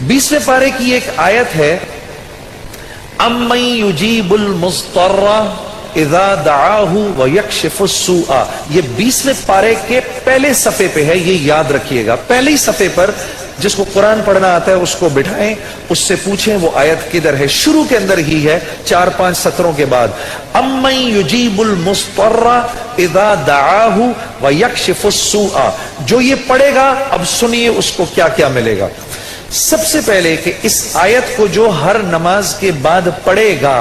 20वें पारे की एक आयत है, अम्मन युजीबुल मुस्तर्रा इज़ा दआहु व यक्शिफुस सूआ। ये 20वें पारे के पहले सफ़े पे है, ये याद रखिएगा। पहले ही सफ़े पर जिसको कुरान पढ़ना आता है उसको बिठाएं, उससे पूछें वो आयत किधर है। शुरू के अंदर ही है, 4-5 सत्रों के बाद। अम्मन युजीबुल मुस्तर्रा इज़ा दआहु व यक्शिफुस सूआ। जो ये पढ़ेगा, अब सुनिए उसको क्या क्या मिलेगा। सबसे पहले कि इस आयत को जो हर नमाज के बाद पढ़ेगा,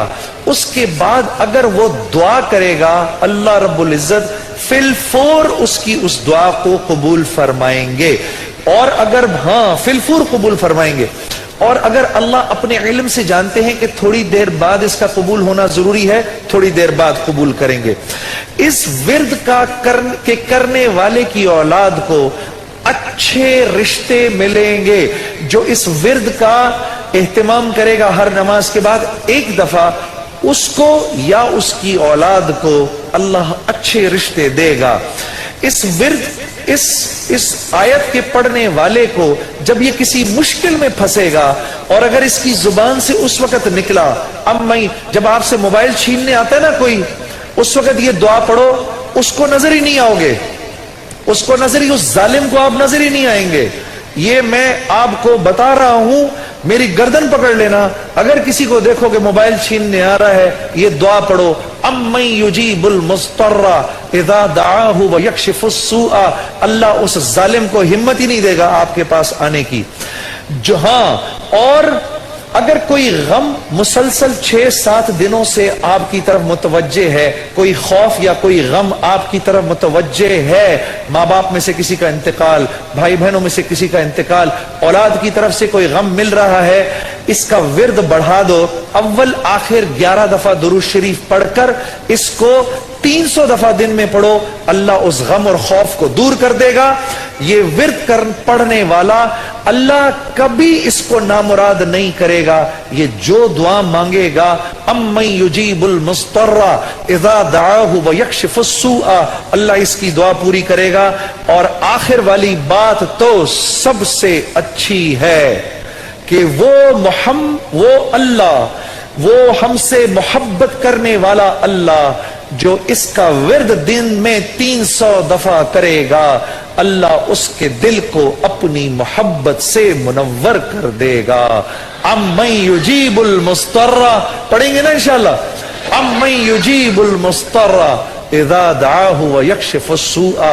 उसके बाद अगर वो दुआ करेगा, अल्लाह रब्बुल इज्जत फिलफौर उसकी उस दुआ को कबूल फरमाएंगे। और अगर फिलफौर कबूल फरमाएंगे। और अगर अल्लाह अपने इल्म से जानते हैं कि थोड़ी देर बाद इसका कबूल होना जरूरी है, थोड़ी देर बाद कबूल करेंगे। इस विर्द का करने वाले की औलाद को अच्छे रिश्ते मिलेंगे। जो इस विर्द का एहतमाम करेगा हर नमाज के बाद एक दफा, उसको या उसकी औलाद को अल्लाह अच्छे रिश्ते देगा। इस विर्द इस आयत के पढ़ने वाले को जब ये किसी मुश्किल में फंसेगा, और अगर इसकी जुबान से उस वक्त निकला, अम्मी, जब आपसे मोबाइल छीनने आता है ना कोई, उस वक्त ये दुआ पढ़ो, उसको नजर ही नहीं आओगे, उसको नजर ही, उस जालिम को आप नजर ही नहीं आएंगे। ये मैं आपको बता रहा हूं, मेरी गर्दन पकड़ लेना। अगर किसी को देखोगे मोबाइल छीनने आ रहा है, ये दुआ पढ़ो, अम्मन युजीबुल मुस्तर्रा इज़ा दआहु व यक्शिफुस सूआ। अल्लाह उस जालिम को हिम्मत ही नहीं देगा आपके पास आने की। जो और अगर कोई गम मुसलसल 6-7 दिनों से आपकी तरफ मुतवज्जे है, कोई खौफ या कोई गम आपकी तरफ मुतवज्जे है, माँ बाप में से किसी का इंतकाल, भाई बहनों में से किसी का इंतकाल, औलाद की तरफ से कोई गम मिल रहा है, इसका विर्द बढ़ा दो। अव्वल आखिर 11 दफा दुरूद शरीफ पढ़कर इसको 300 दफा दिन में पढ़ो, अल्लाह उस गम और खौफ को दूर कर देगा। ये विर्द पढ़ने वाला अल्लाह कभी इसको नामुराद नहीं करेगा। ये जो दुआ मांगेगा, अम्मन युजीबुल मुस्तर्रा इज़ा दआहु व यक्शिफुस सूआ, अल्लाह इसकी दुआ पूरी करेगा। और आखिर वाली बात तो सबसे अच्छी है कि वो अल्लाह, वो हमसे मोहब्बत करने वाला अल्लाह, जो इसका विर्द दिन में 300 दफा करेगा, अल्लाह उसके दिल को अपनी मोहब्बत से मुनव्वर कर देगा। अम्मन युजीबुल मुस्तर्रा, पढ़ेंगे ना इंशाअल्लाह। अम्मन युजीबुल मुस्तर्रा इज़ा दआहु व यक्शिफुस सूआ।